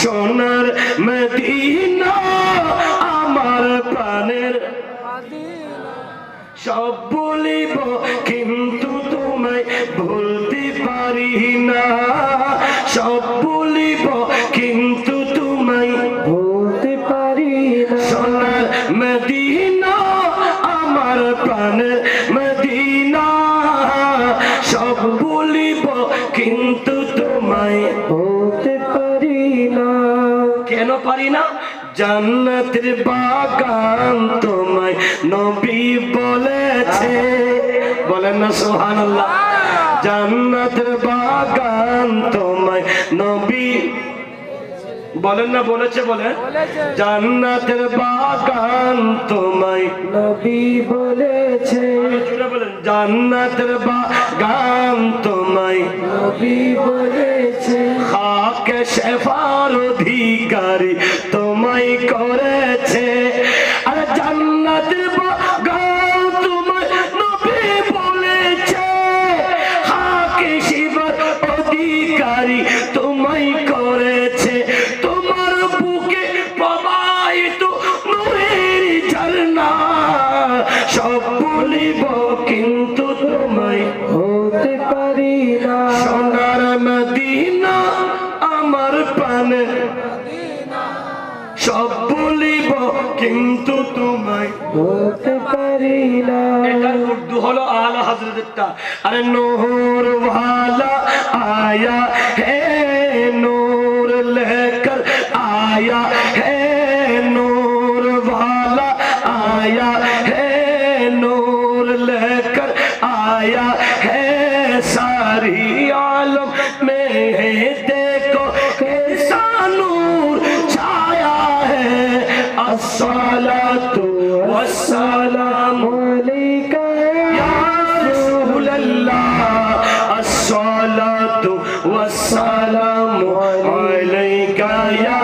সোনার মদিনা আমার প্রাণের সব বলিব কিন্তু তোমায় ভুলতে পারি না, সব বলিব কিন্তু তোমায় ভুলতে পারি না। সোনার মদিনা আমার প্রাণের মদিনা সব বলিব কিন্তু তোমায় ভুলতে পারি না। কেন পারি না? জান্নাতের বাগান তোমায় নবী বলেছে, বলেন না সুবহানাল্লাহ। জান্নাতের বাগান তোমায় নবী বলেন না, বলেছে বলেন। জান্নাতের বাগান তোমায় নবী বলেছে, বলেন জান্নাতের বাগান তোমায় নবী বলেছে। খাকে শেফার অধিকারী তোমায় করেছে, আর জান্নাতের বাগান তোমায় নবী বলেছে। খাকে শেফার অধিকারী তোমায় করেছে। তোমার বুকে প্রবাহিত নূরের ঝরনা সব বলিব কিন্তু তোমায় হতে পারি না। সোনার মদিনা আমার প্রাণে সব বলিব কিন্তু তোমায় হতে পারি না। এটার উর্দু হলো আলা হযরতটা। আরে নূর ওয়ালা আয়া হে নূর লেकर आया है, नूर वाला आया है, नूर लेकर आया है। सारी आलम में देखो कैसा नूर छाया है। अस्सलातु वस्सलामु अलैका या रसूल अल्लाह, अस्सलातु वस्सलामु अलैका या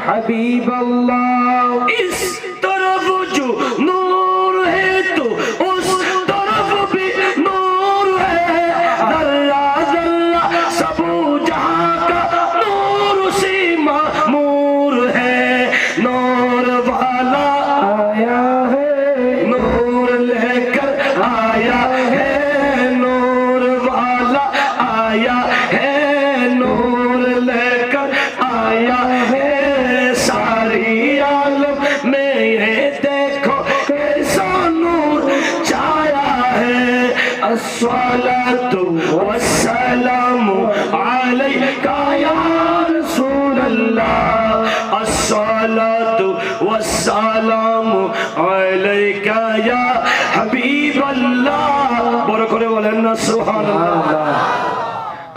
हबीब अल्लाह। इस तरफ जो नूर है तो उस तरफ भी नूर है। जर्रा जर्रा सब जहां का नूर से मामूर है। नूर वाला आया है, नूर लेकर आया है, नूर वाला आया है, नूर लेकर आया है। सारी आलम में देखो कैसा नूर छाया है। अस्सलातु वस्सलामु अलैका या रसूल अल्लाह, अस्सलातु वस्सलामु अलैका या हबीब अल्लाह। বড় করে বলেন না সুবহানাল্লাহ।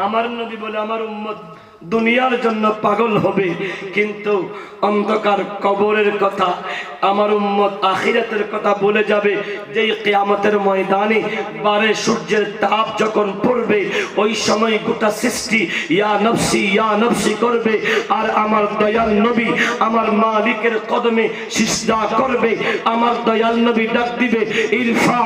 আমার নবী বলে আমার উম্মত দুনিয়ার জন্য পাগল হবে কিন্তু অন্ধকার কবরের কথা, আমার উম্মত আখিরাতের কথা বলে যাবে। যেই কিয়ামতের ময়দানে বারে সূর্যের তাপ যখন পড়বে ওই সময় গোটা সৃষ্টি ইয়া নফসি করবে। আর আমার দয়াল নবী আমার মালিকের কদমে সিজদা করবে। আমার দয়াল নবী ডাক দিবে ইরফা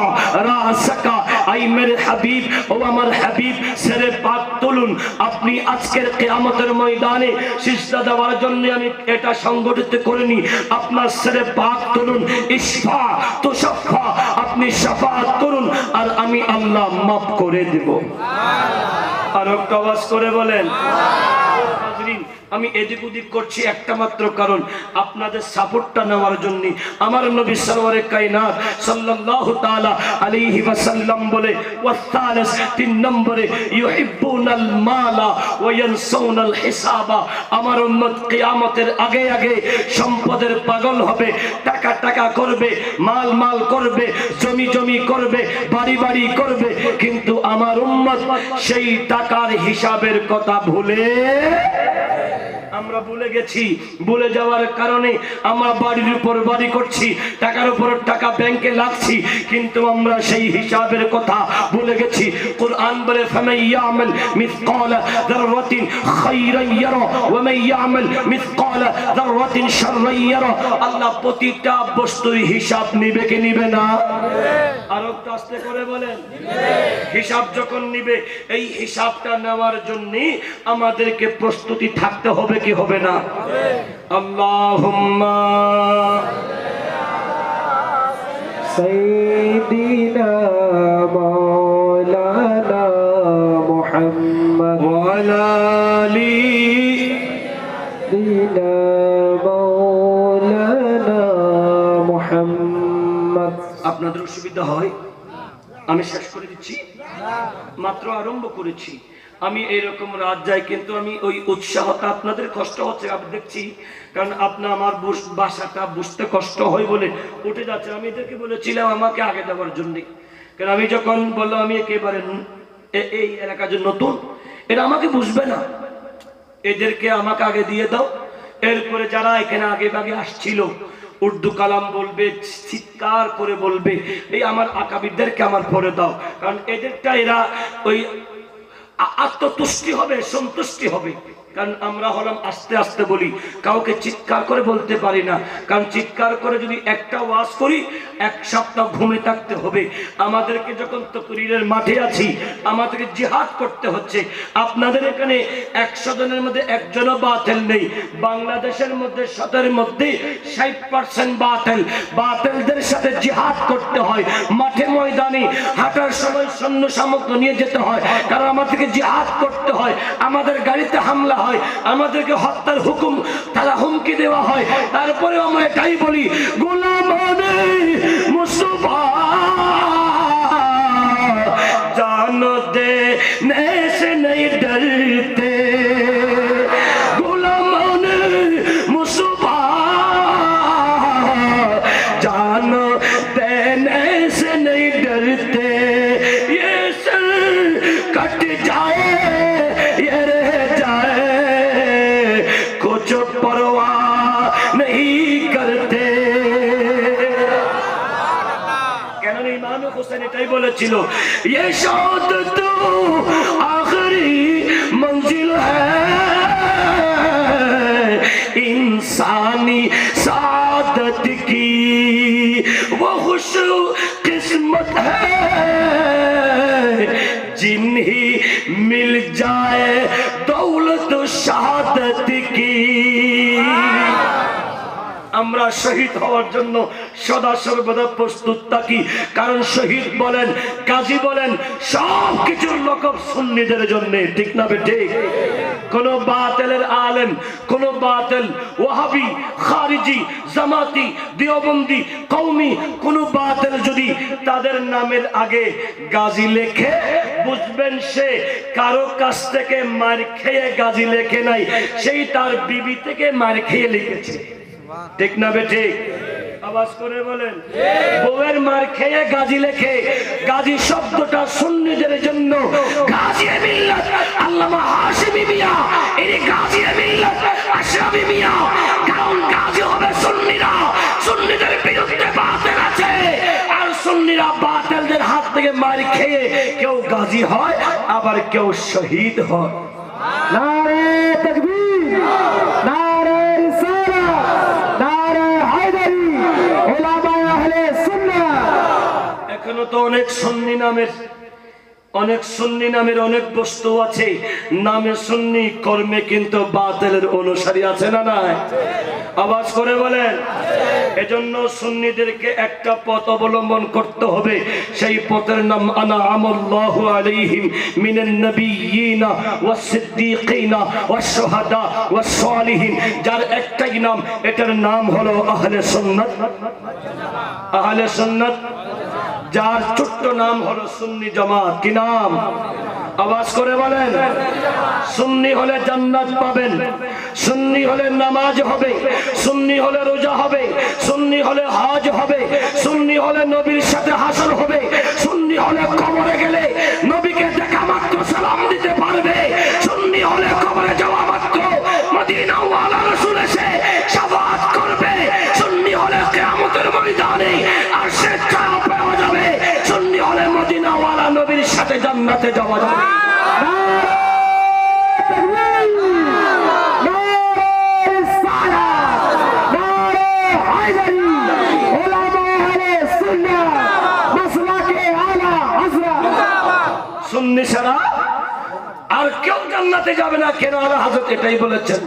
রাসাকা, আই মেরে হাবিব, ও আমার হাবিব সেরে পাক তুলুন। আপনি আজকের কিয়ামতের ময়দানে সিজদা দেওয়ার জন্য আমি এটা সংগঠিত করিনি, আপনার সেরে পাক তুলুন। ইশফা তুশফা, আপনি শাফাআত করুন আর আমি আল্লাহ মাফ করে দেব। আর একটা আওয়াজ করে বলেন। আমি এদিক ওদিক করছি একটা মাত্র কারণ আপনাদের সাপোর্টটা নেওয়ার জন্য। আমার নবী সরওয়ারে কায়নাত সাল্লাল্লাহু তাআলা আলাইহি ওয়াসাল্লাম বলে ওয়াসালিস, 3 নম্বরে ইউহিব্বুনাল মালা ওয়া ইয়ানসাউনাল হিসাবা। আমার উম্মত কিয়ামতের আগে আগে সম্পদের পাগল হবে, টাকা টাকা করবে, মাল মাল করবে, জমি জমি করবে, বাড়ি বাড়ি করবে, কিন্তু আমার উম্মত সেই টাকার হিসাবের কথা ভুলে আমরা ভুলে গেছি। ভুলে যাওয়ার কারণে আমরা বাড়ির উপর বাড়ি করছি, টাকার উপর টাকা ব্যাংকে লাগছি, কিন্তু আমরা সেই হিসাবের কথা ভুলে গেছি। কুরআন বলে ফামান ইয়ামাল মিসকালা যাররাতিন খায়রান ইয়ারা ওয়া মান ইয়ামাল মিসকালা যাররাতিন শাররান ইয়ারা। আল্লাহ প্রতিটা বস্তুর হিসাব নিবে কি নিবে না? আর একটু আস্তে করে বলেন। হিসাব যখন নিবে এই হিসাবটা নেওয়ার জন্য আমাদেরকে প্রস্তুতি থাকতে হবে কি হবে না? আল্লাহুম্মা সাইয়্যিদিনা মাওলানা মুহাম্মদ ওয়া আলা আলি দিনা মাওলানা মুহাম্মদ। আপনাদের অসুবিধা হয়? আমি শেষ করে দিচ্ছি, মাত্র আরম্ভ করেছি। আমি এইরকম রাত যাই, কিন্তু আমি ওই উৎসাহটা, আপনাদের কষ্ট হচ্ছে আমি দেখছি, কারণ আপনার আমার বাসাটা বুঝতে কষ্ট হয় বলে উঠে যাচ্ছে। আমি এদেরকে বলেছিলাম আমাকে আগে দেওয়ার জন্য, কারণ আমি যখন বললাম আমি একেবারে এই এলাকার জন্য নতুন, এরা আমাকে বুঝবে না, এদেরকে আমাকে আগে দিয়ে দাও। এরপরে যারা এখানে আগে আগে আসছিল উর্দু কালাম বলবে, চিৎকার করে বলবে, এই আমার আকাবিরদেরকে আমার পরে দাও, কারণ এদেরটা এরা ওই আত্মতুষ্টি হবে, সন্তুষ্টি হবে। কারণ আমরা হলাম আস্তে আস্তে বলি, কাউকে চিৎকার করে বলতে পারি না, কারণ চিৎকার করে যদি একটা ওয়াজ করি এক সপ্তাহ ঘুমে থাকতে হবে। আমাদেরকে যখন তকরীরের মাঠে আছি, আমাদেরকে জিহাদ করতে হচ্ছে। আপনাদের এখানে 100 জনের মধ্যে একজনও বাতিল নেই। বাংলাদেশের মধ্যে 100 মধ্যে 60% বাতিল। বাতিলদের সাথে জিহাদ করতে হয়। মাঠে ময়দানে হাঁটার সময় সৈন্য সামগ্রী নিয়ে যেতে হয়, কারণ আমাদেরকে জিহাদ করতে হয়। আমাদের গাড়িতে হামলা হয়, আমাদেরকে হত্যার হুকুম তারা হুমকি দেওয়া হয়, তারপরে আমরা এটাই বলি গোলাম মুস্তফা জানো দে নেশে নেই ডরতে, গোলাম মুস্তফা জানো দে নেশे नहीं डरते, ये सर कट जाए ये रह जाए कुछ परवाह नहीं करते। কেন ইমাম হোসেন এটাই বলেছিল, ये शहादत आखिरी मंजिल है, इंसानी सादत की वो खुश किस्मत है, जिन्हीं मिल जाए दौलत शहादत की। আমরা শহীদ হওয়ার জন্য সদা সর্বদা প্রস্তুত থাকি, কারণ শহীদ বলেন, গাজী বলেন, সব কিছুর লকব সুন্নিদের জন্য, ঠিক না ঠিক? কোন বাতিলের আলেম, কোন বাতিল ওয়াহাবি, খারিজি, জামাতি, দেওবন্দি, কওমি কোন বাতিল যদি তাদের নামের আগে গাজী লেখে, বুঝবেন সে কারো কাছ থেকে মার খেয়ে গাজী লেখে নাই, সেই তার বিবি থেকে মার খেয়ে লিখেছে, ঠিক না বেঠিক? আওয়াজ করে বলেন। বউয়ের মার খেয়ে গাজী লেখে। গাজী শব্দটা সুন্নিদের জন্য। গাজী মিল্লাত আল্লামা হাশিমি মিয়া, ইনি গাজী মিল্লাত আশরাফি মিয়া। কারণ গাজী হবে সুন্নিরা, সুন্নিদের বিরুদ্ধে বাতিল আছে, আর সুন্নিরা বাতিলদের হাত থেকে মার খেয়ে কেউ গাজী হয়, আবার কেউ শহীদ হয়। নারে তাকবীর, নারে রিসালাত, নারে হায়দারি, উলামায়ে আহলে সুন্নাহ। এখনো তো অনেক সুন্নি নামের অনেক বস্তু আছে, নামে সুন্নি, কর্মে কিন্তু বাতিলের অনুসারী আছে না নাই? আওয়াজ করে বলেন। এজন্য সুন্নিদেরকে একটা পথ অবলম্বন করতে হবে, সেই পথের নাম আনআমাল্লাহু আলাইহিম মিনান নাবিয়্যিনা ওয়াস সিদ্দীকিনা ওয়াস শুহাদা ওয়াস সালিহিন। যার একটাই নাম, এটার নাম হলো আহলে সুন্নাত। আহলে সুন্নাত, যার ছোট্ট নাম হলো সুন্নি জামাত। কি নাম? আওয়াজ করে বলেন। সুন্নি হলে জান্নাত পাবেন, সুন্নি হলে নামাজ হবে, সুন্নি হলে রোজা হবে, সুন্নি হলে হজ হবে, সুন্নি হলে নবীর সাথে হাসর হবে, সুন্নি হলে কবরে গেলে নবীকে দেখা মাত্র সালাম দিতে পারবে, সুন্নি হলে কবরে যাওয়া মাত্র মদিনা ওয়ালা রাসূল এসে শাফাআত করবে, সুন্নি হলে কিয়ামতের ময়দানে আরশে ছায়া পাওয়া যাবে, সুন্নি হলে মদিনা ওয়ালা নবীর সাথে জান্নাতে যাওয়া যাবে। সুন্নি ছাড়া আর কেউ জান্নাতে যাবে না। কেন? আল্লাহ হযরত এটাই বলেছেন,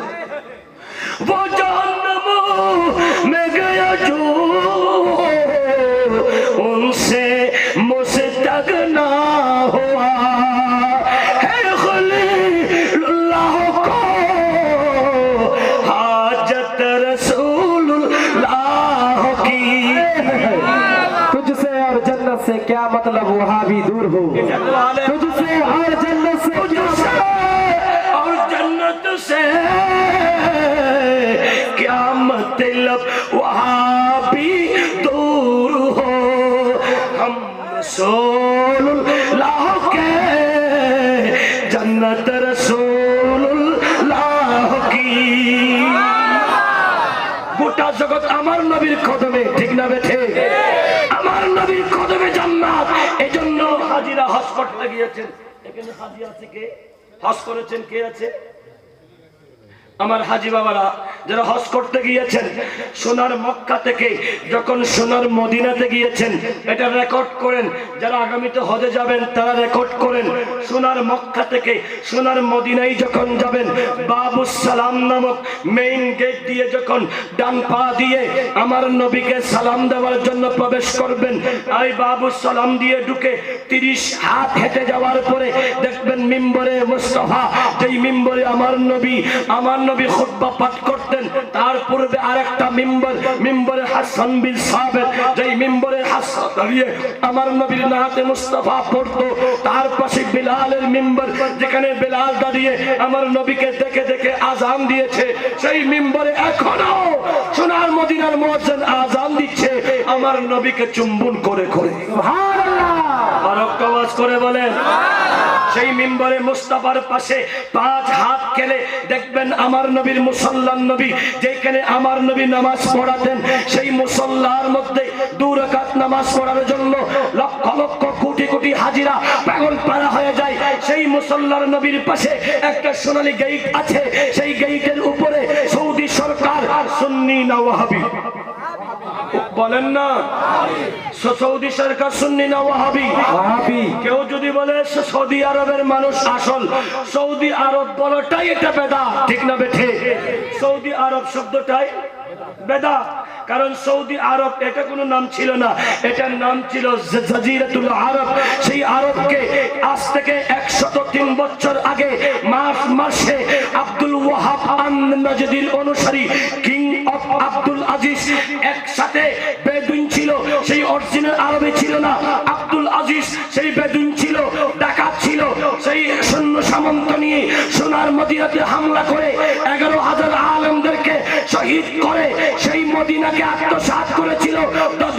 वो जहन्नम में गया जो उनसे मुस्तगना हुआ है खलीलुल्लाह को हाजत रसूलुल्लाह की। तुझसे और जन्नत से क्या मतलब, वहां भी दूर हो। तुझसे और जन्नत से क्या और जन्नत से क्या मतलब, वहां भी दूर हो। हम रसूलुल्लाह के जन्नत रसूलुल्लाह की। গোটা জগৎ আমার নবীর কদমে, ঠিক না বেঠে? আমার নবীর কদমে জান্নাত। এজন্য হাজিরা হজ করতে গিয়েছেন। এখানে হাজি আছে কে? হজ করেছেন কে আছে? আমার হাজি বাবারা যারা হজ করতে গিয়েছেন সোনার মক্কা থেকে যখন সোনার মদিনাতে গিয়েছেন, এটা রেকর্ড করেন। যারা আগামীতে হজে যাবেন তারা রেকর্ড করেন। সোনার মক্কা থেকে সোনার মদিনায় যখন যাবেন, বাবুস সালাম নামক মেইন গেট দিয়ে যখন ডান পা দিয়ে আমার নবীকে সালাম দেওয়ার জন্য প্রবেশ করবেন, এই বাবুস সালাম দিয়ে ঢুকে 30 হাত হেঁটে যাওয়ার পরে দেখবেন মিম্বরে মুস্তাফা, যেই মিম্বরে আমার নবী খুতবা পাঠ করতেন, তার পূর্বে আরেকটা মিম্বর, মিম্বরে হাসান বিন সাবিত, যেই মিম্বরে হাসান দাঁড়িয়ে আমার নবীর নাতে মুস্তাফা পড়তো, তার পাশে বিলালের মিম্বর, যেখানে বিলাল দাঁড়িয়ে আমার নবীকে দেখে দেখে আজান দিয়েছে, সেই মিম্বরে এখনো সোনার মদিনার মুয়াজ্জিন আজান দিচ্ছে আমার নবীকে চুম্বন করে করে। সুবহানাল্লাহ। আর আওয়াজ করে বলেন। সেই মিম্বরে মুস্তাফার পাশে 5 হাত খেলে দেখবেন আমার নবীর মুসল্লার নবী, যেখানে আমার নবী নামাজ পড়াতেন, সেই মুসল্লার মধ্যে 2 রাকাত নামাজ পড়ার জন্য লক্ষ লক্ষ কোটি কোটি হাজিরা পাগল পারা হয়ে যায়। সেই মুসল্লার নবীর পাশে একটা সোনালী গেট আছে, সেই গেটের উপরে সৌদি সরকার সুন্নি না ওয়াহাবি বলেন না, সৌদি সরকার সুন্নি না ওয়াহাবি? ওয়াহাবি। কেউ যদি বলে সৌদি আরবের মানুষ আসল, সৌদি আরব বলাটাই এটা বেদাত, ঠিক না বেঠে? সৌদি আরব শব্দটাই বেদাত, কারণ সৌদি আরব এটা কোনো নাম ছিল না, এটার নাম ছিল জাজিরাতুল আরব। সেই আরবকে আজ থেকে 103 বছর আগে মার্চ মাসে আব্দুল ওয়াহাব আন-নাজদির অনুসারী কিং অফ আব্দুল আজিজ একসাথে বেদুইন ছিল, সেই অরিজিনাল আরবে ছিল না। আব্দুল আজিজ সেই বেদুইন ছিল, ডাকাত ছিল, সেই সৈন্য সামন্ত নিয়ে সোনার মদিনাতে হামলা করে 11,000 আলেমদেরকে শহীদ করে সেই মদিনাকে আত্মসাৎ করেছিল,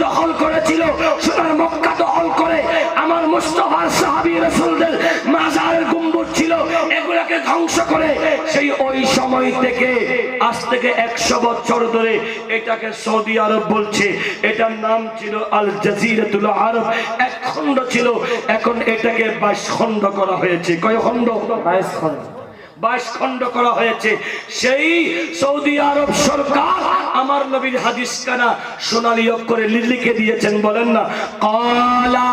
দখল করেছিল। সোনার মক্কা দখল করে আমার মুস্তাফার সাহাবী রাসূলদের মাজারের গম্বুজ ছিল, এগুলাকে ধ্বংস করে সেই ওই সময় থেকে আজ থেকে 100 বছর ধরে এটাকে সৌদি আরব বলছে। এটার নাম ছিল আল জাজিরাতুল আরব, এক খণ্ড ছিল, এখন এটাকে 22 খণ্ড করা হয়েছে। কয় খণ্ড? 22 খণ্ড। 22 খণ্ড করা হয়েছে। সেই সৌদি আরব সরকার আমার নবীর হাদিস কানা সোনালী অক্ষরে লিখে দিয়েছেন, বলেন না, ক্বালা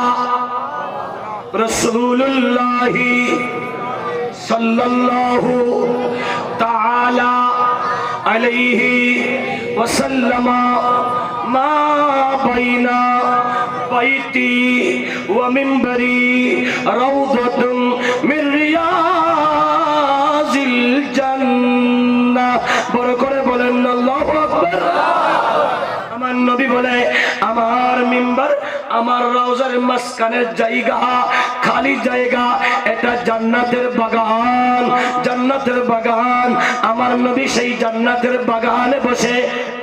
রাসূলুল্লাহি সাল্লাল্লাহু তাআলা আলাইহি ওয়াসাল্লাম মা বাইনা বাইতি ওয়া মিম্বরি রাউদাতুন মির রিয়াজিল জান্নাহ। বড় করে বলেন আল্লাহু আকবার। আমার নবী বলে, আমার মিম্বার আমার রওজার মাঝখানের জায়গা, খালি জায়গা, এটা জান্নাতের বাগান, জান্নাতের বাগান। আমার নবী সেই জান্নাতের বাগানে বসে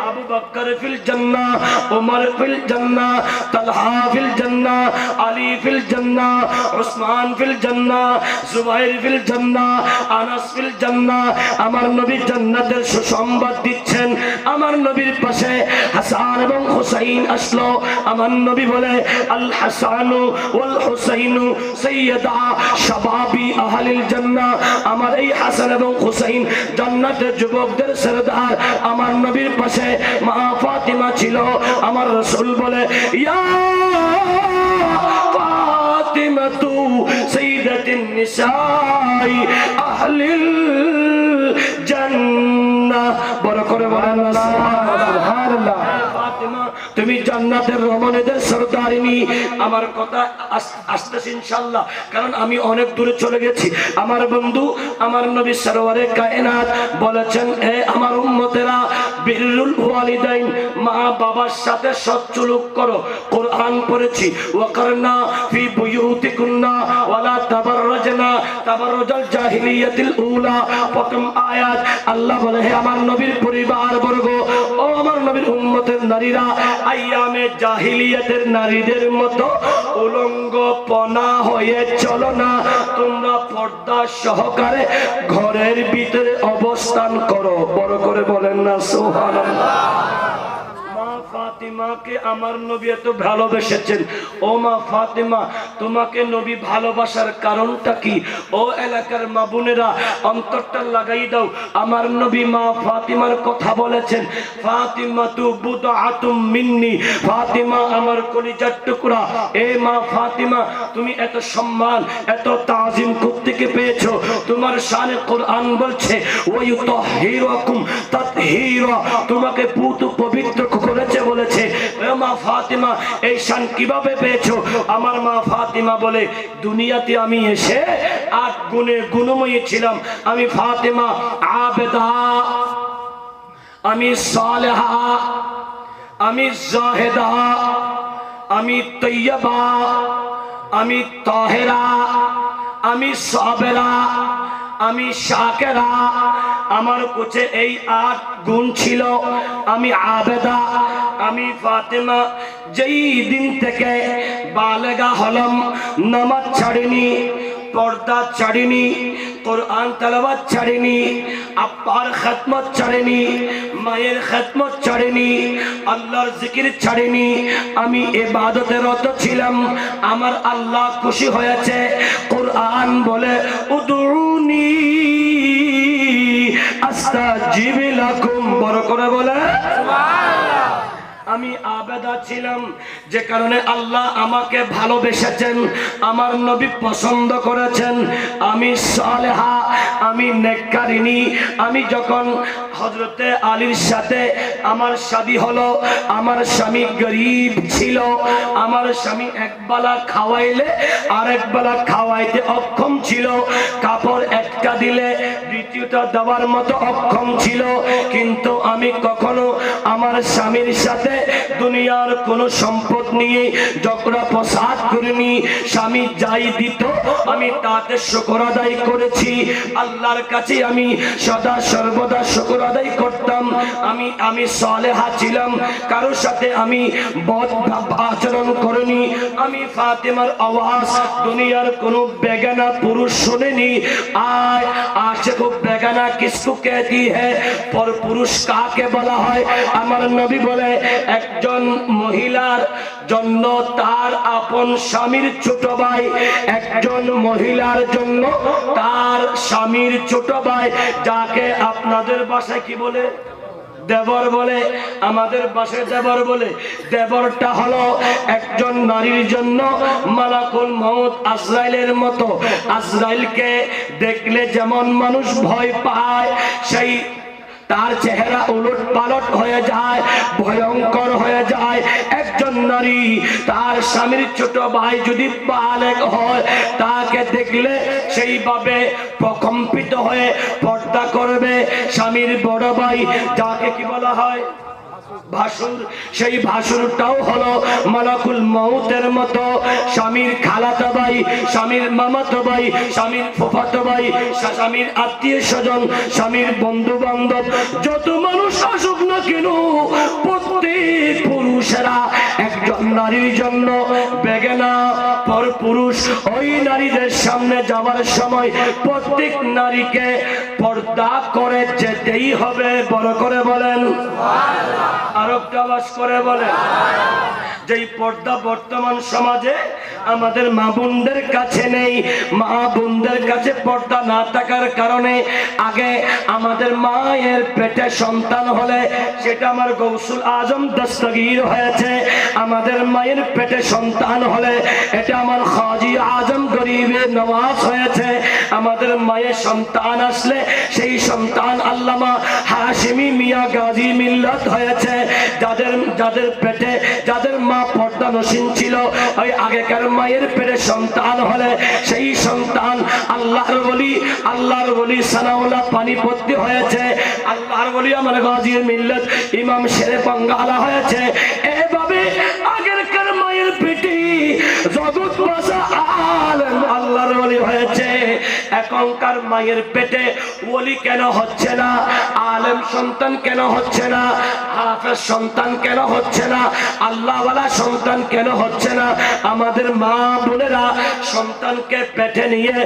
আবু বকর ফিল জান্নাহ, ওমর ফিল জান্নাহ, তালহা ফিল জান্নাহ, আলী ফিল জান্নাহ, উসমান ফিল জান্নাহ, জুবাইর ফিল জান্নাহ, আনাস ফিল জান্নাহ। আমার নবী জান্নাতের সুসংবাদ দিচ্ছেন। আমার নবীর পাশে হাসান এবং হুসাইন আসলো। আমার নবী বলে, আল হাসানু ওয়াল হুসাইনু সাইয়্যিদা শাবাবি আহলিল জান্নাহ। আমার এই হাসান এবং হুসাইন জান্নাতের যুবকদের সরদার। আমার নবীর পাশে মা ফাতিমা ছিল। আমার রাসূল বলে, ইয়া ফাতিমাতু সাইয়্যিদাতুন নিসাই আহলিল জান্নাহ। বড় করে বলেন না সুবহানাল্লাহ। ফাতিমা তুমি জান্নাতের রমণীদের সরদারিনী। আমার কথা আসতেছে ইনশাআল্লাহ, কারণ আমি অনেক দূরে চলে গেছি। আমার বন্ধু আমার নবী সরওয়ারে কায়নাত বলেছেন, হে আমার উম্মতেরা, বিররুল ওয়ালিদাইন, মা বাবার সাথে সৎসলুক করো। কোরআন পড়েছি, ওয়াকারনা ফি বুয়ুতিকুন্না ওয়ালা তাবাররাজনা তাবাররুজাল জাহিলিয়াতিল উলা। প্রথম আয়াত আল্লাহ বলে, হে আমার নবীর পরিবার বর্গ, ও আমার নবীর উম্মতের নারীরা, আইয়ামে জাহিলিয়াতের নারীদের মতো উলঙ্গপনা হয়ে চলো না, তোমরা পর্দা সহকারে ঘরের ভিতরে অবস্থান করো। বড় করে বলেন না সুবহানাল্লাহ। মা ফাতিমাকে আমার নবী এত ভালোবেসেছেন। ও মা ফাতিমা, তোমাকে নবী ভালোবাসার কারণটা কি? ও এলাকার মা বোনেরা, অন্তরটা লাগাই দাও। আমার নবী মা ফাতিমার কথা বলেছেন, ফাতিমা তু বুদআতুম মিন্নি, ফাতিমা আমার কলিজার টুকরা। এ মা ফাতিমা, তুমি এত সম্মান এত তাজিম কোত্থেকে পেয়েছো? তোমার শানে কোরআন বলছে, ওয়ায়ুতাহহিরুকুম তাতহীরা, তোমাকে পবিত্র করেছে বলেছে। মা ফাতিমা, এই শান কিভাবে পেয়েছো? আমার মা ফাতিমা বলে, দুনিয়াতে আমি এসে 8 গুণে গুণময়ী ছিলাম। আমি ফাতিমা আবেদা, আমি সালেহা, আমি জাহেদা, আমি তৈয়বা, আমি তাহেরা, আমি সাবেরা, আমি শাকেরা। আমার কাছে এই 8 গুণ ছিল। আমি আবেদা, আমি ফাতিমা যেই দিন থেকে বালেগা হলাম, নামাজ ছাড়িনি, পর্দা ছাড়িনি, কোরআন তেলাওয়াত ছাড়িনি, আব্বার খিদমত ছাড়িনি, মায়ের খিদমত ছাড়িনি, আল্লাহর জিকির ছাড়িনি। আমি ইবাদতে রত ছিলাম। আমার আল্লাহ খুশি হয়েছে। কোরআন বলে, উদউনি আস্তাজিব লাকুম। বড় করে বলে সুবহানাল্লাহ। আমি আবেদা ছিলাম, যে কারণে আল্লাহ আমাকে ভালোবেসেছেন, আমার নবী পছন্দ করেছেন। আমি সালেহা, আমি নেককারিনী। আমি যখন হযরতে আলীর সাথে আমার শাদী হলো, আমার স্বামী গরীব ছিল। আমার স্বামী একবেলা খাওয়াইলে আরেক বেলা খাওয়াইতে অক্ষম ছিল। কাপড় একটা দিলে দ্বিতীয়টা দেওয়ার মতো অক্ষম ছিল। কিন্তু আমি কখনো আমার স্বামীর সাথে দুনিয়ার কোন সম্পদ নিয়ে ঝগড়া ফসাদ করিনি। স্বামী যাই দিত আমি তাতে শুকর আদায় করেছি। আল্লাহর কাছে আমি সদা সর্বদা শুকর আদায় করতাম। আমি সালেহা ছিলাম, কারোর সাথে আমি বদ আচরণ করিনি। আমি ফাতিমার আওয়াজ দুনিয়ার কোন বেগানা পুরুষ শুনেনি। আয় আশিক বেগানা কিসকো कहती है, পর পুরুষ কাকে বলা হয়? আমার নবী বলে, একজন মহিলার জন্য তার আপন স্বামীর ছোট ভাই, একজন মহিলার জন্য তার স্বামীর ছোট ভাই, যাকে আপনাদের ভাষায় কি বলে? দেবর বলে। আমাদের ভাষায় দেবর বলে। দেবরটা হলো একজন নারীর জন্য মালাকুল মউত আজরাইলের মতো। আজরাইলকে দেখলে যেমন মানুষ ভয় পায়, সেই তার চেহারা উলট পালট হয়ে যায়, ভয়ঙ্কর হয়ে যায়। একজন নারী তার স্বামীর ছোট ভাই যদি বালেগ হয়, তাকে দেখলে সেইভাবে প্রকম্পিত হয়ে পর্দা করবে। স্বামীর বড় ভাই, যাকে কি বলা হয়? ভাসুর। সেই ভাসুরটাও হলো মালাকুল মউতের মতো। স্বামীর খালাতো ভাই, স্বামীর মামাতো ভাই, স্বামীর ফুফাতো ভাই, স্বামীর আত্মীয় স্বজন, স্বামীর বন্ধু বান্ধব, যত মানুষ আসুক না কেন, প্রত্যেক পুরুষেরা একজন নারীর জন্য বেগানা। পর পুরুষ ওই নারীদের সামনে যাওয়ার সময় প্রত্যেক নারীকে পর্দা করে যেতেই হবে। বড় করে বলেন, আর একটা আওয়াজ করে বলেন। যেই পর্দা বর্তমান সমাজে আমাদের মা বোনদের কাছে নেই। মা বোনদের কাছে পর্দা না থাকার কারণে আগে আমাদের মায়ের পেটে সন্তান হলে সেটা আমার গৌসুল আজম দস্তগীর হয়েছে, আমাদের মায়ের পেটে সন্তান হলে এটা আমার খাজি আজম গরিবের নওয়াজ হয়েছে, আমাদের মায়ের সন্তান আসলে সেই সন্তান আল্লামা হাশিমি মিয়া গাজী মিল্লাত হয়েছে। যাদের পেটে যাদের মা পর্দা নসীন ছিল, ওই আগেকার মায়ের পেটে সন্তান হলে সেই সন্তান আল্লাহর ওলি সানাউল্লাহ পানিপত্তি হয়েছে, আল্লাহর ওলি আমার গাজী মিল্লাত ইমাম শেরে বাঙ্গালা হয়েছে। এভাবে আগেরকার মায়ের পেটে জগৎ বাসা আলেম আল্লাহর ওলি হয়েছে। এখনকার মায়ের পেটে ওলি কেন হচ্ছে না, আলেম সন্তান কেন হচ্ছে না, হাফেজ সন্তান কেন হচ্ছে না, আল্লাহওয়ালা সন্তান কেন হচ্ছে না? আমাদের মা বোনেরা সন্তানকে পেটে নিয়ে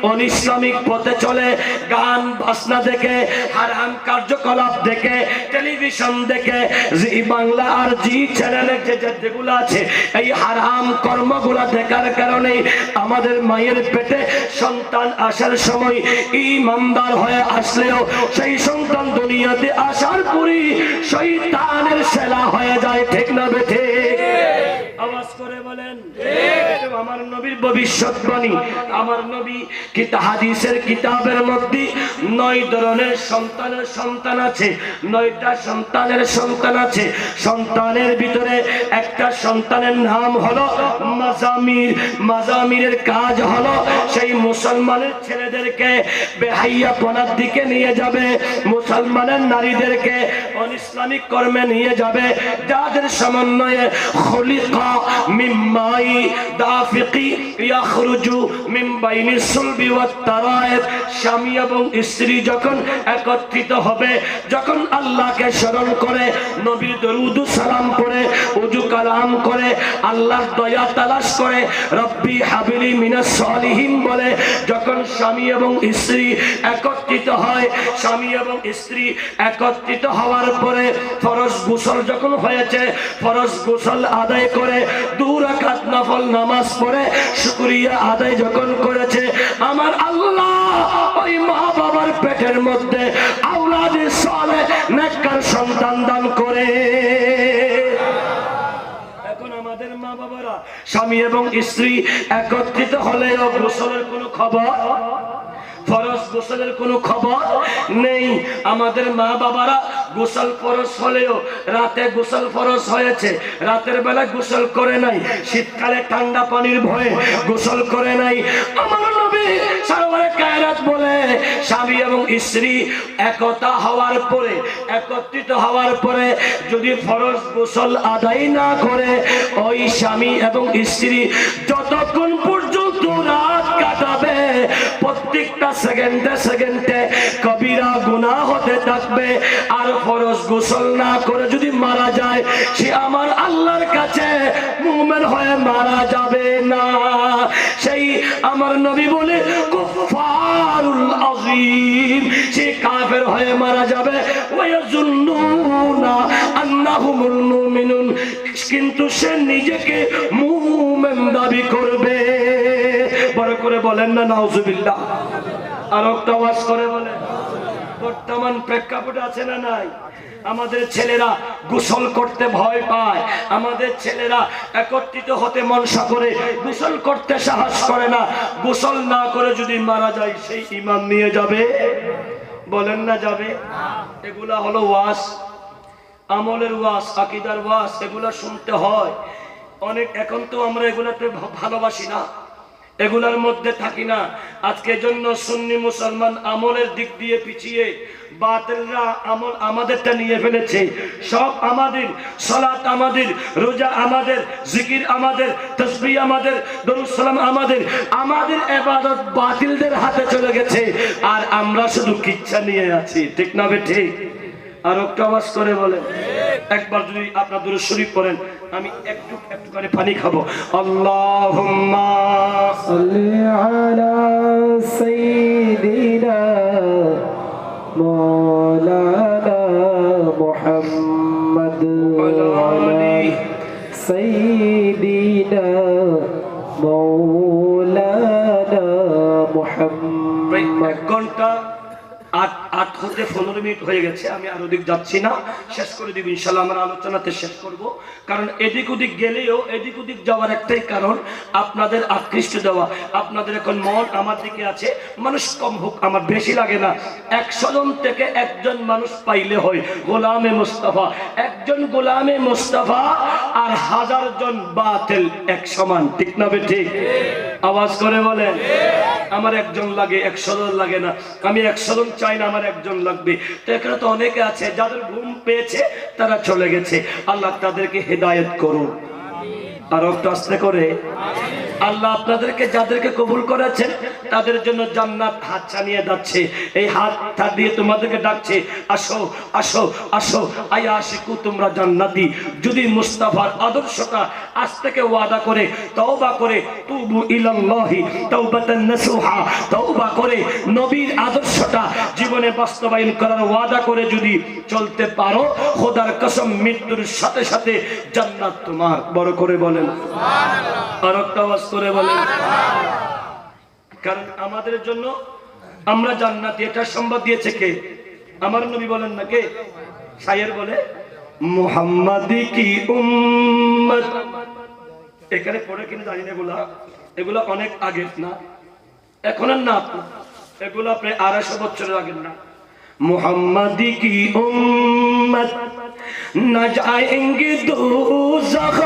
অনিসলামিক পথে চলে, গান বাজনা দেখে, হারাম কার্যকলাপ দেখে, টেলিভিশন দেখে, জি বাংলা আর জি চ্যানেলে যেগুলো আছে এই হারাম কর্মগুলা দেখার কারণে আমাদের মায়ের পেটে সন্তান আসার সময় ঈমানদার হয়ে আসলেও সেই সন্তান দুনিয়াতে আসার পরই শয়তানের শেলা হয়ে যায়। ঠিক না বেঠে? আওয়াজ করে বলেন ঠিক। আমার নবীর ভবিষ্যৎবাণী, আমার নবী হাদিসের কিতাবের মধ্যে 9 ধরনের সন্তান আছে, 9টা সন্তানের সন্তান আছে। সন্তানের ভিতরে একটা সন্তানের নাম হলো মাজামির। মাজামিরের কাজ হলো সেই মুসলমানের ছেলেদেরকে বেহাইয়াপনার দিকে নিয়ে যাবে, মুসলমানের নারীদেরকে অনিসলামিক কর্মে নিয়ে যাবে, যাদের সমন্বয়ে খুলিকা মিন মাই দাফিকি ইয়াখরুজু মিন বাইনিস সুলবি ওয়াত তারায়েব। স্বামী এবং স্ত্রী যখন একত্রিত হবে, যখন আল্লাহকে স্মরণ করে, নবীর দরুদ সালাম করে, ওযু কালাম করে, আল্লাহর দয়া তালাশ করে, রব্বি হাবিলি মিনাস সালিহিন বলে, যখন স্বামী এবং স্ত্রী একত্রিত হয়, স্বামী এবং স্ত্রী একত্রিত হওয়ার পরে ফরজ গোসল যখন হয়েছে, ফরজ গোসল আদায় করে 2 রাকাত নফল নামাজ পড়ে শুকরিয়া আদায় যখন করেছে, আমার আল্লাহ ওই মা বাবার পেটের মধ্যে আওলাদে সালেহ নেককার সন্তান দান করে। এখন আমাদের মা বাবারা স্বামী এবং স্ত্রী একত্রিত হলেও গোসলের কোনো খবর, ফরজ গোসলের কোনো খবর নেই। আমাদের মা বাবারা গোসল ফরজ হলেও রাতে গোসল ফরজ হয়েছে, রাতের বেলা গোসল করে নাই, শীতকালে ঠান্ডা পানির ভয়ে গোসল করে নাই। আমার নবী সরওয়ারে কায়নাত বলে, স্বামী এবং স্ত্রী একত্রিত হওয়ার পরে যদি ফরজ গোসল আদায় না করে, ওই স্বামী এবং স্ত্রী যতক্ষণ পর্যন্ত রাত কাটাবে প্রত্যেকটা সেকেন্ডে কবিরা গুনাহ হতে থাকবে। আর ফরজ গোসল না করে যদি মারা যায়, সে আমার আল্লাহর কাছে মুমিন হয়ে মারা যাবে না। সেই আমার নবী বলে কুফারুল আযীম, সে কাফের হয়ে মারা যাবে। ওয়ায়াজুন্নুনা আন্নাহুমুল মুমিনুন, কিন্তু সে নিজেকে মুমিন দাবি করবে। বড় করে বলেন না নাউজুবিল্লাহ। আর একটা আওয়াজ করে বলেন। বর্তমান প্রেক্ষাপটে আছে না নাই? আমাদের ছেলেরা গোসল করতে ভয় পায়, আমাদের ছেলেরা একত্রিত হতে মনসা করে গোসল করতে সাহস করে না। গোসল না করে যদি মারা যায়, সেই ঈমান নিয়ে যাবে? বলেন না যাবে? এগুলা হলো ওয়াজ, আমলের ওয়াজ, আকীদার ওয়াজ, এগুলা শুনতে হয় অনেক। এখন তো আমরা এগুলাতে ভালোবাসি না, এগুলার মধ্যে থাকি না। আজকে জন্য সুন্নি মুসলমান আমলের দিক দিয়ে পিছিয়ে, বাতিলরা আমল আমাদেরটা নিয়ে ফেলেছে। সব আমাদের, সালাত আমাদের, রোজা আমাদের, জিকির আমাদের, তাসবিহ আমাদের, দরুদ সালাম আমাদের। আমাদের ইবাদত বাতিলদের হাতে চলে গেছে, আর আমরা শুধু কিচ্ছা নিয়ে আছি। ঠিক না ঠিক? আর একটা আওয়াজ করে বলেন। একবার যদি আপনারা দুরূদ শরীফ পড়েন, আমি একটু করে পানি খাবো। আল্লাহুম্মা সাল্লি আলা সাইয়্যিদিনা মাওলানা মুহাম্মদ ওয়া আলি سيدنا مولانا প্রায় محمد 1 ঘন্টা 8 হতে 15 মিনিট হয়ে গেছে। আমি আর ওদিক যাচ্ছি না, শেষ করে দিব ইনশাআল্লাহ। আমার আলোচনাতে শেষ করব, কারণ এদিক ওদিক গেলেও এদিক ওদিক যাওয়ার একটাই কারণ, আপনাদের আকৃষ্ট দেওয়া। আপনাদের এখন মন আমার দিকে আছে, মানুষ কম হোক আমার বেশি লাগে না। 100 জন থেকে একজন মানুষ পাইলে হয় গোলামে মুস্তাফা। একজন গোলামে মুস্তাফা আর 1000 জন বাতিল এক সমান, ঠিক না ঠিক? আওয়াজ করে বলেন। আমার একজন লাগে, 100 জন লাগে না। আমি 100 জন চাই না, আমার একজন লাগবে। তো এখানে তো অনেকে আছে যাদের ঘুম পেয়েছে, তারা চলে গেছে। আল্লাহ তাদেরকে হেদায়েত করুন। আর একটু আস্তে করে। আল্লাহ আপনাদেরকে যাদেরকে কবুল করেছেন তাদের জন্য জান্নাত হাত ছানিয়ে যাচ্ছে। এই হাত দিয়ে তোমাদেরকে ডাকছে, আসো আসো আসো, আয়া আশিকু তোমরা জান্নাতি। যদি মুস্তাফার আদর্শটা আজ থেকে ওয়াদা করে, তওবা করে, তুবু ইলাল্লাহি তাওবাতান নাসুহা, তওবা করে নবীর আদর্শটা জীবনে বাস্তবায়ন করার ওয়াদা করে যদি চলতে পারো, খোদার কসম মৃত্যুর সাথে সাথে জান্নাত তোমার। বড় করে বলেন সুবহানাল্লাহ। আর একটা আওয়াজ করে বলেন সুবহানাল্লাহ। কারণ আমাদের জন্য আমরা জান্নাতি, এটা সংবাদ দিয়েছে কে? আমার নবী বলেন না, কে? শায়ের বলে, মুহাম্মাদি কি উম্মত। এখানে পড়ে কিনা জানি না, এগুলা অনেক আগের না, এখন আর না, এগুলা প্রায় 250 বছরের আগের না। मुहम्मदी की उम्मत न जाएंगे दोज़ख,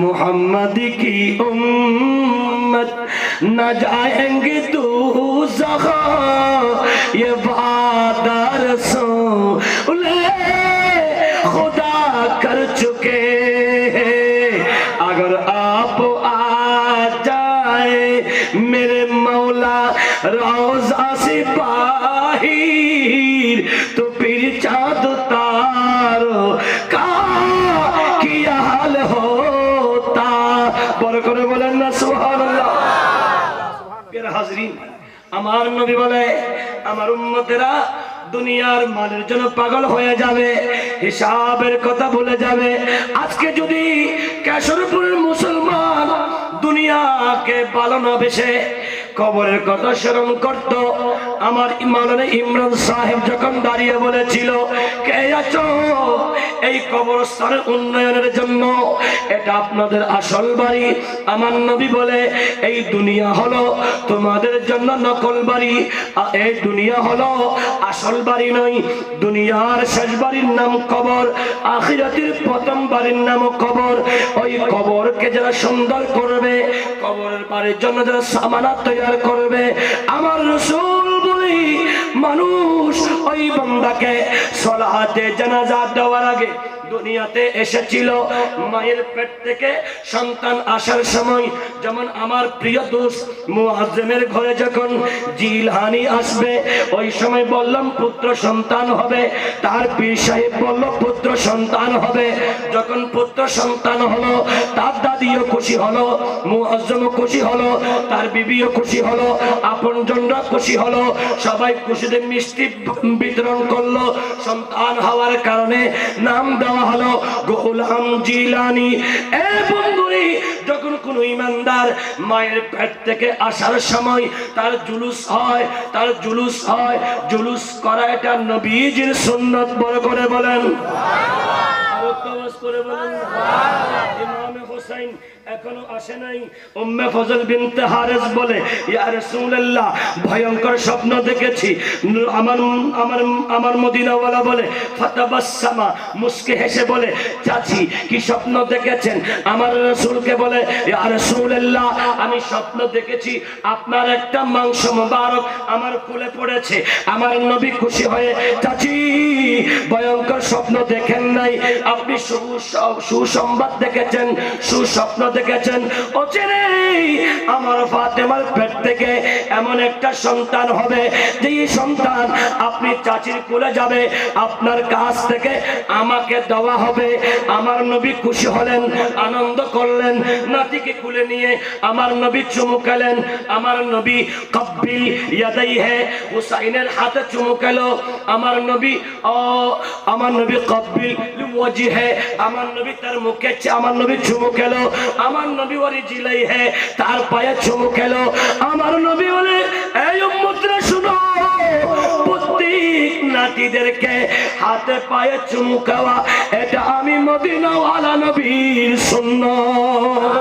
मुहम्मदी की उम्मत न जाएंगे दोज़ख, ये वादा रसूल खुदा कर चुके हैं। अगर आप आ जाए मेरे मौला रोज़ा से बाहिर, तो फिर चाँद तारों का क्या हाल होता। বড় করে বলেন না সুবহানাল্লাহ। প্রিয় হাজরিন, আমার নবী বলে, আমার উম্মতেরা দুনিয়ার মালের জন্য পাগল হয়ে যাবে, হিসাবের কথা ভুলে যাবে। আজকে যদি কেশরপুরের মুসলমান দুনিয়াকে ভালো না বেসে কবরের কথা স্মরণ করত, আমার মাওলানা ইমরান সাহেব যখন দাঁড়িয়ে বলেছিল, কে আছো এই কবরস্থানের উন্নয়নের জন্য, এটা আপনাদের আসল বাড়ি। আমার নবী বলে, এই দুনিয়া হলো তোমাদের জন্য নকল বাড়ি, আর এই দুনিয়া হলো আসল বাড়ি নয়। দুনিয়ার শেষ বাড়ির নাম কবর, আখিরাতের প্রথম বাড়ির নাম কবর। ওই কবরকে যারা সুন্দর করবে, কবরের বাড়ির জন্য যারা সামানাত তৈরি করবে, আমার রাসূল বলি, মানুষ ওই বান্দাকে সালাতে জানাজা দেওয়ার আগে দুনিয়াতে এসেছিল, মায়ের পেট থেকে সন্তান আসার সময়, যেমন আমার প্রিয় দোস্ত মুআজ্জমের ঘরে যখন জিলহানি আসবে, ওই সময় বললাম পুত্র সন্তান হবে। তার পীর সাহেব বলল পুত্র সন্তান হবে। যখন পুত্র সন্তান হলো, তার দাদিও খুশি হলো, মুআজ্জমও খুশি হলো, তার বিবিও খুশি হলো, আপনজনরা খুশি হলো, সবাই খুশিতে মিষ্টি বিতরণ করলো। সন্তান হওয়ার কারণে নাম দেওয়া হলো গোলাম জিলানি। এ বন্ধুরি, যখন কোন ইমানদার মায়ের পেট থেকে আসার সময় তার জুলুস হয়, তার জুলুস হয়, জুলুস করা এটা নবীজির সুন্নাত। বড় করে বলেন ইমামে হোসেন এখনো আসে নাই। উম্মে ফজল বিনতে হারিস বলে, ইয়া রাসূলুল্লাহ, ভয়ঙ্কর স্বপ্ন দেখেছি। আমার মদিনাওয়ালা বলে, ফাতাবাসসামা, মুস্কে হেসে বলে, চাচি কি স্বপ্ন দেখেছেন? আমার রাসূলকে বলে, ইয়া রাসূলুল্লাহ, আমি স্বপ্ন দেখেছি আপনার একটা মাংস মোবারক আমার কোলে পড়েছে। আমার নবী খুশি হয়ে, চাচি ভয়ঙ্কর স্বপ্ন দেখেন নাই, আপনি সুসংবাদ দেখেছেন, সুস্বপ্ন দেখেছেন অচিরে আমার ফাতেমার পেট থেকে এমন একটা সন্তান হবে যে এই সন্তান আপনি চাচির কোলে যাবে, আপনার কাছ থেকে আমাকে দেওয়া হবে। আমার নবী খুশি হলেন, আনন্দ করলেন, নাতিকে কোলে নিয়ে আমার নবী চুমু খেলেন। আমার নবী কব্বিল ইয়াদাইহি, হুসাইনের হাতে চুমু খেলো। আমার নবী কব্বিল ওয়াজহে, আমার নবী তার মুখে আমার নবী চুমু খেলো। আমার নবী ওয়ারিজিলাইহি, তার পায়ে চুমু খেলো। আমার নবী বলে, এই উম্মতরা শুনো, প্রত্যেক নাতিদেরকে হাতে পায়ে চুমু খাওয়া এটা আমি মদিনাওয়ালা নবীর সুন্নাত।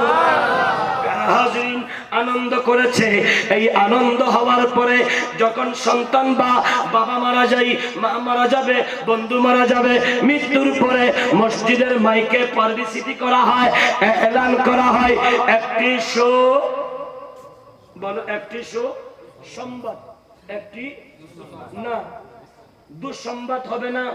হাজিরিন, আনন্দ করেছে। এই আনন্দ হওয়ার পরে যখন সন্তান বা বাবা মারা যায়, মা মারা যাবে, বন্ধু মারা যাবে, মৃত্যুর পরে মসজিদের মাইকে পাবলিসিটি করা হয়, এলান করা হয়, একটি শো বলো, একটি শো সংবাদ, একটি না দুঃসংবাদ হবে না।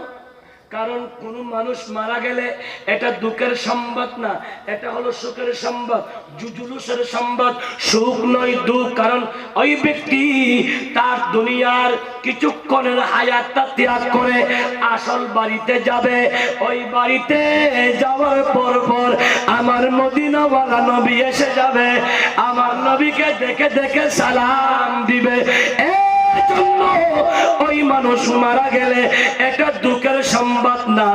কারণ কোন মানুষ মারা গেলে এটা দুঃখের সংবাদ না, এটা হলো সুখের সংবাদ, জুজুলুসের সংবাদ। সুখ নয় দুঃখ, কারণ ওই ব্যক্তি তার দুনিয়ার কিছুক্ষণের হায়াতটা ত্যাগ করে আসল বাড়িতে যাবে। ওই বাড়িতে যাওয়ার পর আমার মদিনাওয়ালা নবী এসে যাবে, আমার নবীকে দেখে দেখে সালাম দিবে। ওই মানুষ মারা গেলে এটা দুঃখের সংবাদ না,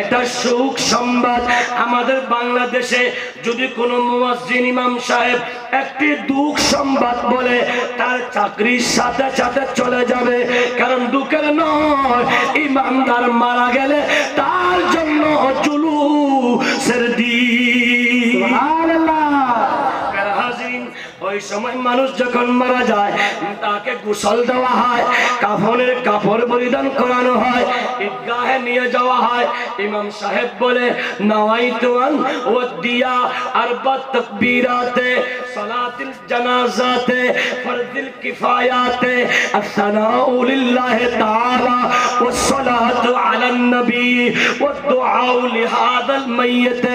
এটা সুখ সংবাদ। আমাদের বাংলাদেশে যদি কোনো মুয়াজ্জিন ইমাম সাহেব একটি দুঃখ সংবাদ বলে, তার চাকরির সাথে সাথে চলে যাবে। কারণ দুঃখের নয়, ইমানদার মারা গেলে তার জন্য জুলুসের দিন। ওই সময় মানুষ যখন মারা যায় তাকে গোসল দেওয়া হয়, কাফনের কাপড় পরিধান করানো হয়, ঈদগাহে নিয়ে যাওয়া হয়। ইমাম সাহেব বলে, নাওয়াইতু আন ওয়াদিয়া আরবা তাকবীরাতে সালাতুল জানাজাতে ফরজুল কিফায়াতে আসসালাউ লিল্লাহি তাআলা ওয়াসসালাতু আলান নবী ওয়াদুআউ লিহাদাল মাইয়িত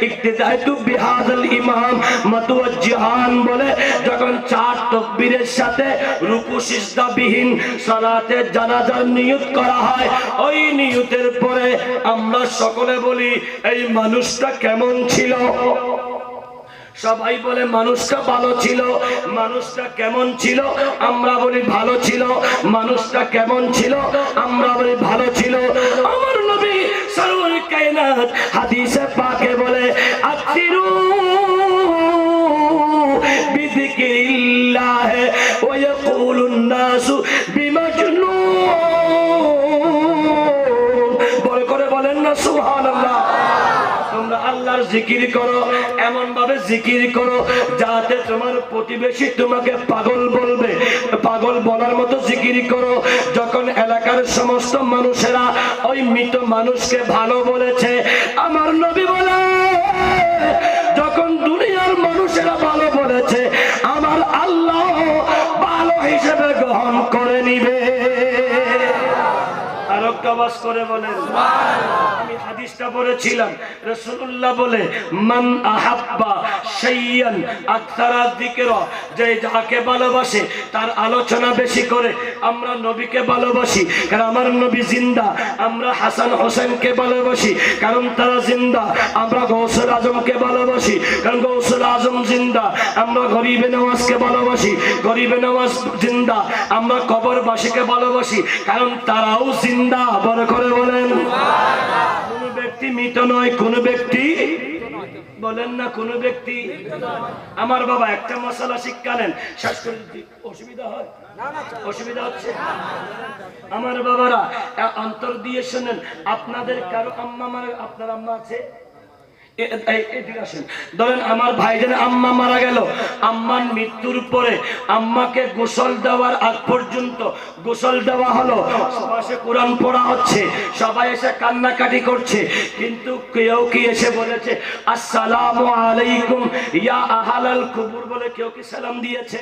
ইক্তিদাতু বিহাদাল ইমাম মুতাওয়াজ্জিহান বলে যখন 4 তাকবীরের সাথে রুকু সিজদা বিহীন সালাতে জানাজার নিয়ত করা হয়, ওই নিয়তের পরে আমরা সকলে বলি, এই মানুষটা কেমন ছিল? সবাই বলে মানুষটা ভালো ছিল। মানুষটা কেমন ছিল? আমরা বলি ভালো ছিল। মানুষটা কেমন ছিল? আমরা বলি ভালো ছিল। আমার নবী সরওয়ার কায়নাত হাদিসে পাকে বলে, আকসিরু বিযিকরিল্লাহ ওয়া ইয়াকুলুন নাসু বিমাজনুন। বলে করে বলেন না সুবহানাল্লাহ। তোমরা আল্লাহর জিকির করো, এমন ভাবে জিকির করো যাতে তোমার প্রতিবেশী তোমাকে পাগল বলবে। পাগল বলার মতো জিকির করো। যখন এলাকার সমস্ত মানুষেরা ওই মৃত মানুষকে ভালো বলেছে, আমার নবী বলে, যখন দুনিয়ার মানুষেরা ভালো বলেছে, আমার আল্লাহ ভালো হিসেবে গ্রহণ করে নিবে। আর একটা বাস করে বলেন, আমি হাদিসটা পড়েছিলাম, রাসূলুল্লাহ বলে, মান আহাব্বা শাইয়ান আকসারা যিকরা, যে যাকে ভালোবাসে তার আলোচনা বেশি করে। আমরা নবীকে ভালোবাসি কারণ আমার নবী জিন্দা। আমরা হাসান হোসেনকে ভালোবাসি কারণ তারা জিন্দা। আমরা গৌসুল আজমকে ভালোবাসি কারণ গৌসুল আজম জিন্দা। আমরা গরিবে নওয়াজকে ভালোবাসি, গরিবে নওয়াজ জিন্দা। আমরা কবরবাসীকে ভালোবাসি কারণ তারাও জিন্দা। বড় করে বলেন, কোন ব্যক্তি মৃত নয়, কোন ব্যক্তি বলেন না, কোন ব্যক্তি। আমার বাবা একটা মশলা শিক্ষালেন, শেষ করে দিতে অসুবিধা হয়? অসুবিধা হচ্ছে? আমার বাবারা অন্তর দিয়ে শোনেন, আপনাদের কারো আম্মা মারা, আপনার আম্মা আছে? ধরেন আমার ভাইজান আম্মা মারা গেল, আম্মার মৃত্যুর পরে আম্মাকে গোসল দেওয়ার আগ পর্যন্ত গোসল দেওয়া হলো, পাশে কোরআন পড়া হচ্ছে, সবাই এসে কান্নাকাটি করছে, কিন্তু কেউ কি এসে বলেছে আসসালামু আলাইকুম ইয়া আহলাল কুবুর বলে কেউ কি সালাম দিয়েছে?